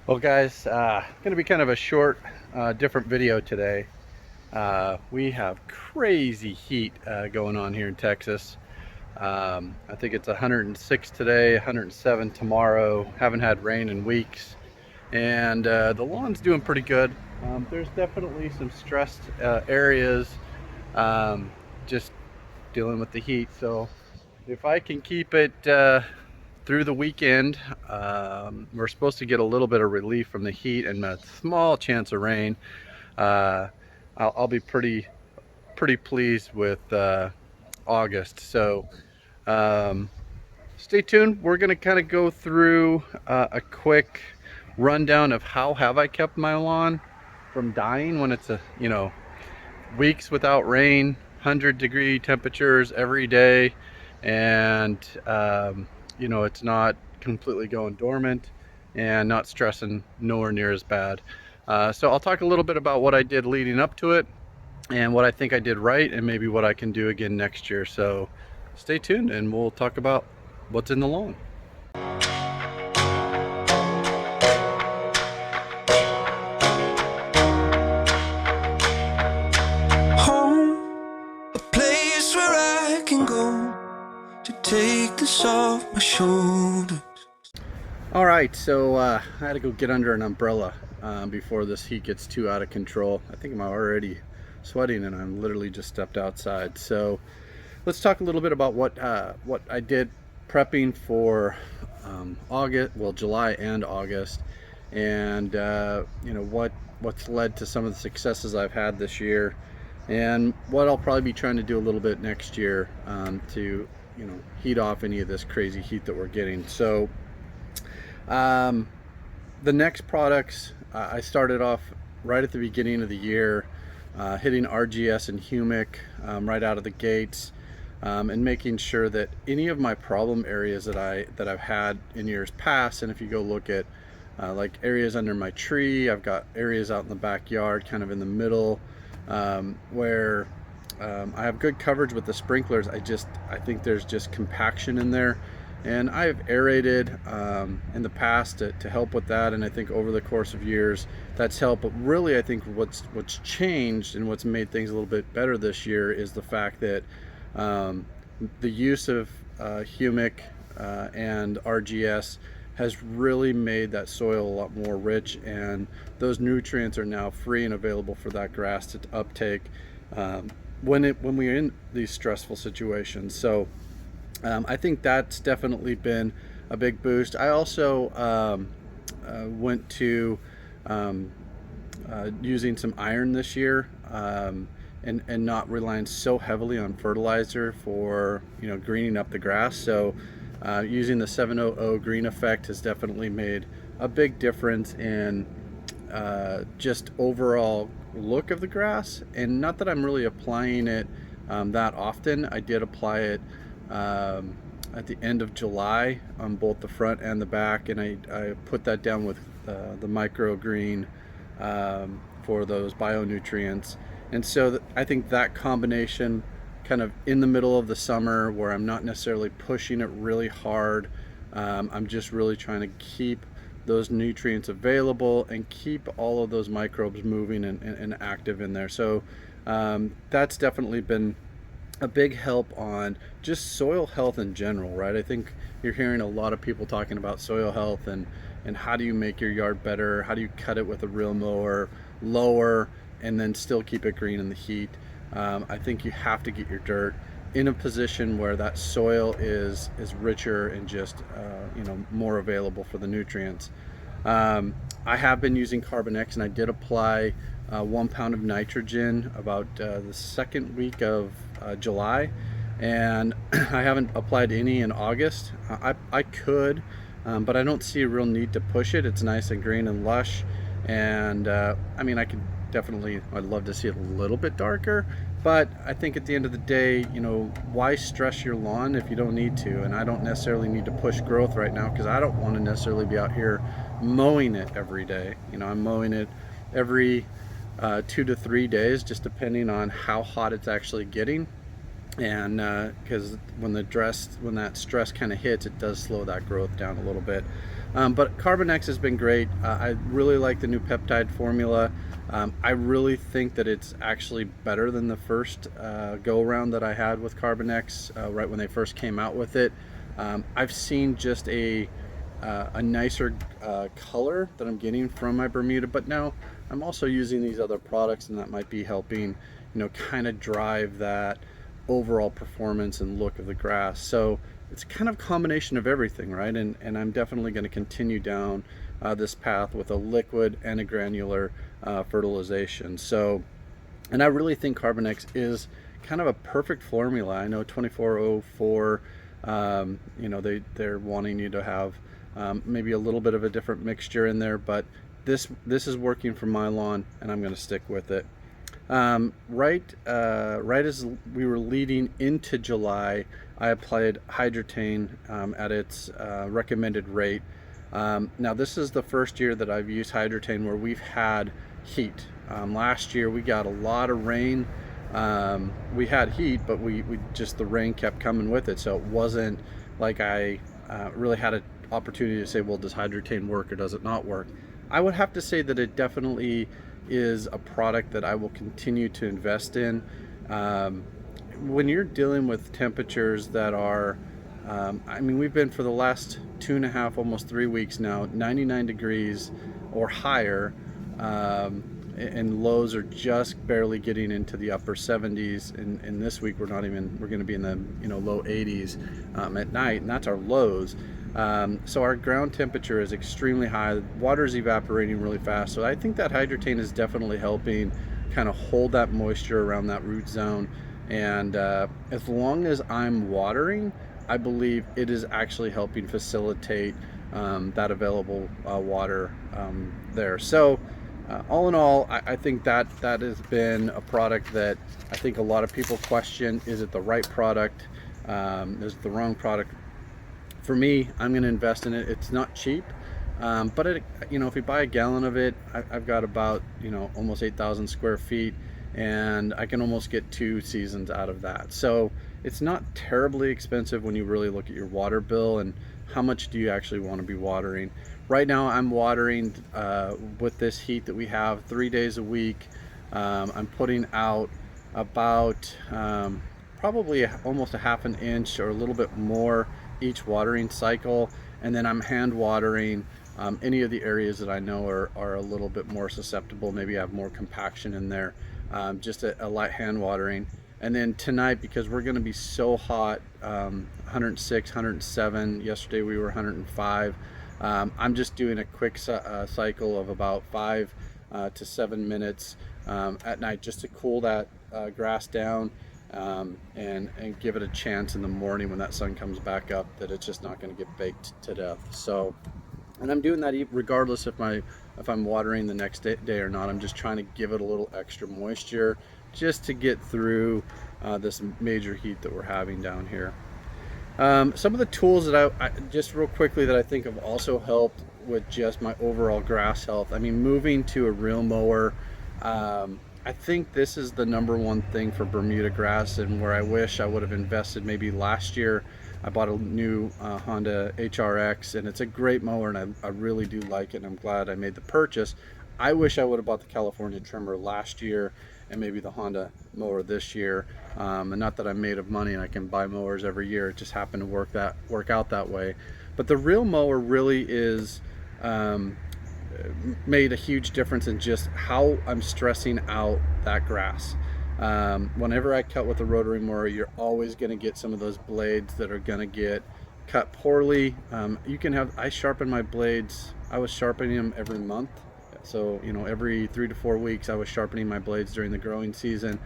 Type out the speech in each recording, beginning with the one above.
Well guys, gonna be kind of a short, different video today. We have crazy heat going on here in Texas. I think it's 106 today, 107 tomorrow. Haven't had rain in weeks, and the lawn's doing pretty good. There's definitely some stressed areas, um, just dealing with the heat. So if I can keep it through the weekend, we're supposed to get a little bit of relief from the heat and a small chance of rain. uh, I'll be pretty pleased with August. So um, stay tuned. We're going to kind of go through a quick rundown of how have I kept my lawn from dying when it's weeks without rain, 100-degree temperatures every day, and it's not completely going dormant and not stressing nowhere near as bad. So I'll talk a little bit about what I did leading up to it and what I think I did right and maybe what I can do again next year. So stay tuned and we'll talk about what's in the lawn. Home, a place where I can go to take this off my shoulders. All right, so I had to go get under an umbrella before this heat gets too out of control. I think I'm already sweating and I'm literally just stepped outside. So let's talk a little bit about what I did prepping for August, well, July and August, and what's led to some of the successes I've had this year, and what I'll probably be trying to do a little bit next year to heat off any of this crazy heat that we're getting. So the N-Ext Products, I started off right at the beginning of the year, hitting RGS and humic right out of the gates, and making sure that any of my problem areas that I've had in years past, and if you go look at like areas under my tree, I've got areas out in the backyard, kind of in the middle, where I have good coverage with the sprinklers. I think there's just compaction in there. And I have aerated in the past to help with that, and I think over the course of years that's helped. But really, I think what's changed and what's made things a little bit better this year is the fact that the use of humic and RGS has really made that soil a lot more rich, and those nutrients are now free and available for that grass to uptake when we're in these stressful situations. So I think that's definitely been a big boost. I also went to using some iron this year, and not relying so heavily on fertilizer for greening up the grass. So using the 700 green effect has definitely made a big difference in just overall look of the grass. And not that I'm really applying it that often. I did apply it at the end of July on both the front and the back, and I put that down with the microgreen for those bionutrients. And so I think that combination, kind of in the middle of the summer where I'm not necessarily pushing it really hard, I'm just really trying to keep those nutrients available and keep all of those microbes moving and active in there. So that's definitely been a big help on just soil health in general, right? I think you're hearing a lot of people talking about soil health and how do you make your yard better? How do you cut it with a reel mower lower and then still keep it green in the heat? I think you have to get your dirt in a position where that soil is richer and just more available for the nutrients. I have been using Carbon X, and I did apply 1 pound of nitrogen about the second week of July, and I haven't applied any in August. I could, but I don't see a real need to push it. It's nice and green and lush, and I mean, I could definitely, I'd love to see it a little bit darker, but I think at the end of the day, why stress your lawn if you don't need to? And I don't necessarily need to push growth right now because I don't want to necessarily be out here mowing it every day. I'm mowing it every 2 to 3 days, just depending on how hot it's actually getting. And because when that stress kind of hits, it does slow that growth down a little bit. But Carbon-X has been great. I really like the new peptide formula. I really think that it's actually better than the first go around that I had with Carbon-X right when they first came out with it. I've seen just a nicer color that I'm getting from my Bermuda, but now I'm also using these other products, and that might be helping, kind of drive that overall performance and look of the grass. So it's kind of a combination of everything, right? And I'm definitely going to continue down this path with a liquid and a granular fertilization. So, and I really think Carbon-X is kind of a perfect formula. I know 2404, they're wanting you to have maybe a little bit of a different mixture in there, but this is working for my lawn, and I'm going to stick with it. Right as we were leading into July, I applied Hydretain at its recommended rate. Now this is the first year that I've used Hydretain where we've had heat. Last year we got a lot of rain. We had heat, but we just, the rain kept coming with it, so it wasn't like I really had an opportunity to say, well, does Hydretain work or does it not work? I would have to say that it definitely is a product that I will continue to invest in. When you're dealing with temperatures that are, we've been for the last 2.5, almost 3 weeks now, 99 degrees or higher, and lows are just barely getting into the upper 70s. And this week we're going to be in the low 80s at night, and that's our lows. So our ground temperature is extremely high. Water is evaporating really fast. So I think that Hydretain is definitely helping kind of hold that moisture around that root zone. And as long as I'm watering, I believe it is actually helping facilitate that available water there. So all in all, I think that has been a product that I think a lot of people question: is it the right product? Is it the wrong product? For me, I'm going to invest in it. It's not cheap, but if you buy a gallon of it, I've got about almost 8,000 square feet, and I can almost get 2 seasons out of that. So it's not terribly expensive when you really look at your water bill and how much do you actually want to be watering. Right now I'm watering with this heat that we have 3 days a week. I'm putting out about probably almost a half an inch or a little bit more each watering cycle, and then I'm hand watering any of the areas that I know are a little bit more susceptible, maybe have more compaction in there, just a light hand watering. And then tonight, because we're going to be so hot, 106, 107, yesterday we were 105, I'm just doing a quick cycle of about 5 to 7 minutes at night, just to cool that grass down, and give it a chance in the morning when that sun comes back up that it's just not going to get baked to death. So, and I'm doing that regardless if I'm watering the next day or not. I'm just trying to give it a little extra moisture just to get through this major heat that we're having down here. Some of the tools that I just real quickly that I think have also helped with just my overall grass health. Moving to a reel mower, I think this is the #1 thing for Bermuda grass, and where I wish I would have invested maybe last year. I bought a new Honda HRX, and it's a great mower, and I really do like it, and I'm glad I made the purchase. I wish I would have bought the California trimmer last year and maybe the Honda mower this year. And not that I'm made of money and I can buy mowers every year. It just happened to work out that way. But the reel mower really is made a huge difference in just how I'm stressing out that grass. Whenever I cut with a rotary mower, you're always going to get some of those blades that are going to get cut poorly. I sharpen my blades. I was sharpening them every month. So, every 3 to 4 weeks I was sharpening my blades during the growing season.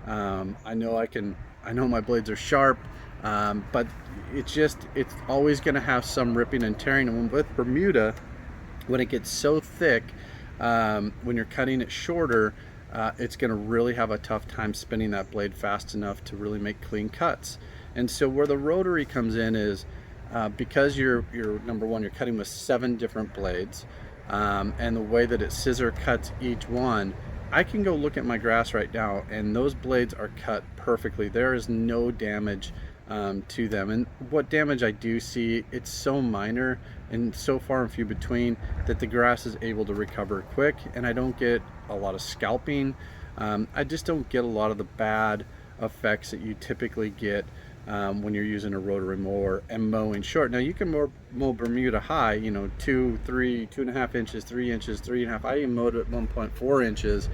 I know my blades are sharp, but it's always going to have some ripping and tearing. And with Bermuda, when it gets so thick, when you're cutting it shorter, it's going to really have a tough time spinning that blade fast enough to really make clean cuts. And so where the rotary comes in is because you're #1, you're cutting with 7 different blades, and the way that it scissor cuts each one, I can go look at my grass right now and those blades are cut perfectly. There is no damage to them. And what damage I do see, it's so minor and so far and few between that the grass is able to recover quick, and I don't get a lot of scalping. I just don't get a lot of the bad effects that you typically get when you're using a rotary mower and mowing short. Now you can mow Bermuda high, you know, 2, 3, 2.5 inches, 3 inches, 3.5. I even mowed at 1.4 inches.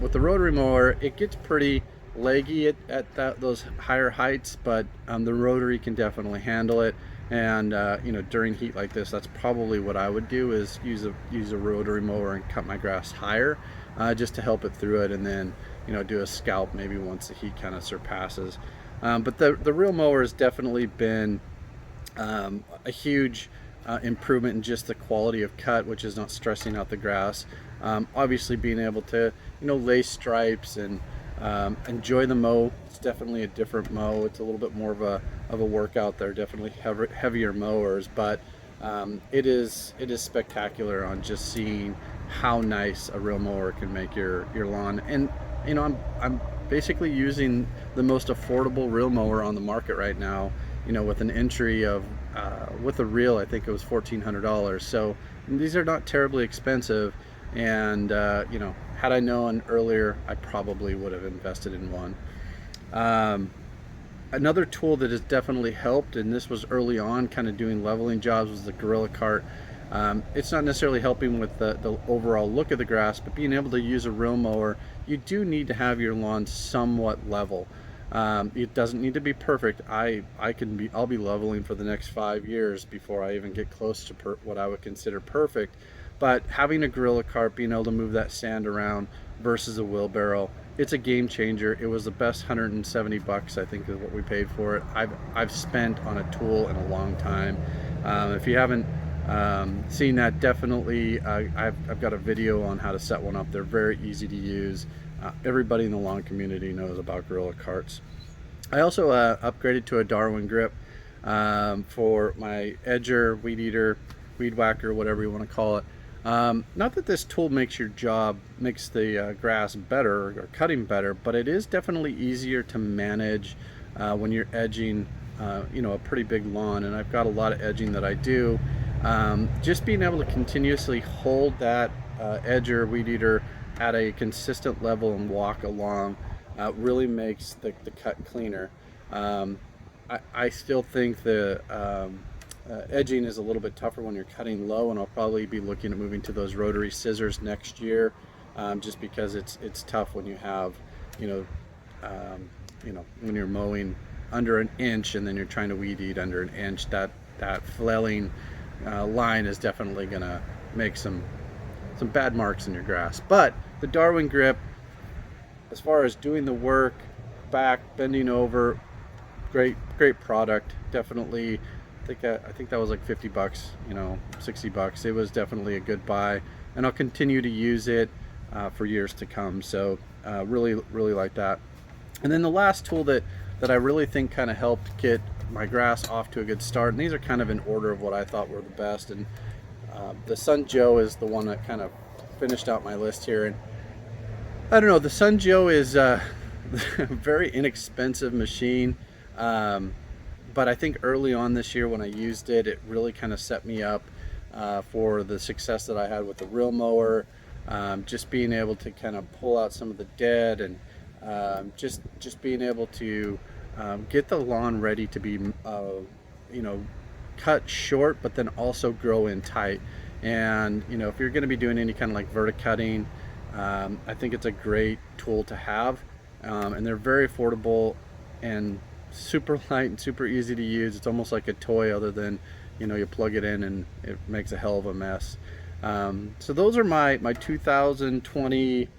With the rotary mower, it gets pretty leggy at those higher heights, but the rotary can definitely handle it. And you know, during heat like this, that's probably what I would do, is use a rotary mower and cut my grass higher, just to help it through it, and then, you know, do a scalp maybe once the heat kind of surpasses. But the reel mower has definitely been a huge improvement in just the quality of cut, which is not stressing out the grass. Obviously being able to, you know, lay stripes and enjoy the mow. It's definitely a different mow. It's a little bit more of a workout. They're definitely heavier mowers, but it is spectacular on just seeing how nice a reel mower can make your lawn. And you know, I'm basically using the most affordable reel mower on the market right now, you know, with an entry of with a reel, I think it was $1,400. So these are not terribly expensive, and you know, had I known earlier, I probably would have invested in one. Another tool that has definitely helped, and this was early on kind of doing leveling jobs, was the Gorilla Cart. It's not necessarily helping with the overall look of the grass, but being able to use a reel mower, you do need to have your lawn somewhat level. It doesn't need to be perfect. I'll be leveling for the next 5 years before I even get close to what I would consider perfect. But having a Gorilla Cart, being able to move that sand around versus a wheelbarrow, it's a game changer. It was the best $170, I think, is what we paid for it. I've spent on a tool in a long time. If you haven't seen that, definitely I've got a video on how to set one up. They're very easy to use. Everybody in the lawn community knows about Gorilla Carts. I also upgraded to a Darwin grip for my edger, weed eater, weed whacker, whatever you want to call it. Not that this tool makes the grass better or cutting better, but it is definitely easier to manage when you're edging you know, a pretty big lawn. And I've got a lot of edging that I do. Just being able to continuously hold that edger, weed eater at a consistent level and walk along really makes the cut cleaner. I still think the edging is a little bit tougher when you're cutting low, and I'll probably be looking at moving to those rotary scissors next year, just because it's tough when you have, you know, when you're mowing under an inch and then you're trying to weed eat under an inch. That flailing line is definitely gonna make some bad marks in your grass. But the Darwin grip, as far as doing the work, back, bending over, great product. Definitely, I think that was like $50, you know, $60. It was definitely a good buy, and I'll continue to use it for years to come. So really like that. And then the last tool that I really think kind of helped get my grass off to a good start, and these are kind of in order of what I thought were the best, and the Sun Joe is the one that kind of finished out my list here. And I don't know, the Sun Joe is a very inexpensive machine, but I think early on this year when I used it, it really kind of set me up for the success that I had with the reel mower. Just being able to kind of pull out some of the dead, and just being able to get the lawn ready to be you know, cut short, but then also grow in tight. And you know, if you're going to be doing any kind of like verticutting, I think it's a great tool to have, and they're very affordable and super light and super easy to use. It's almost like a toy, other than, you know, you plug it in and it makes a hell of a mess. So those are my 2020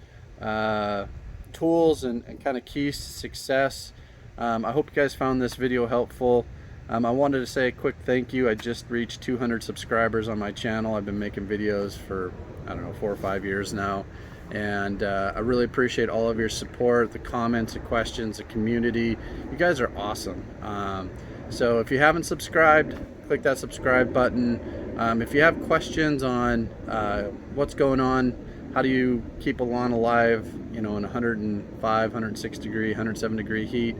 tools and kind of keys to success. I hope you guys found this video helpful. I wanted to say a quick thank you. I just reached 200 subscribers on my channel. I've been making videos for, I don't know, 4 or 5 years now, and I really appreciate all of your support, the comments, the questions, the community. You guys are awesome. So if you haven't subscribed, click that subscribe button. If you have questions on what's going on, how do you keep a lawn alive, you know, in 105, 106 degree, 107 degree heat,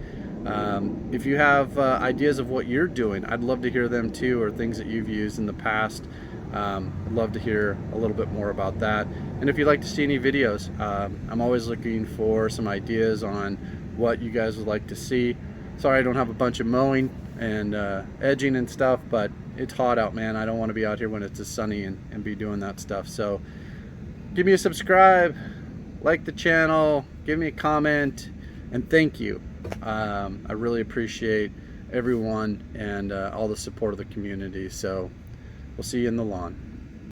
If you have ideas of what you're doing, I'd love to hear them too, or things that you've used in the past. I'd love to hear a little bit more about that. And if you'd like to see any videos, I'm always looking for some ideas on what you guys would like to see. Sorry I don't have a bunch of mowing and edging and stuff, but it's hot out, man. I don't want to be out here when it's as sunny and be doing that stuff. So give me a subscribe, like the channel, give me a comment, and thank you. I really appreciate everyone and all the support of the community. So we'll see you in the lawn.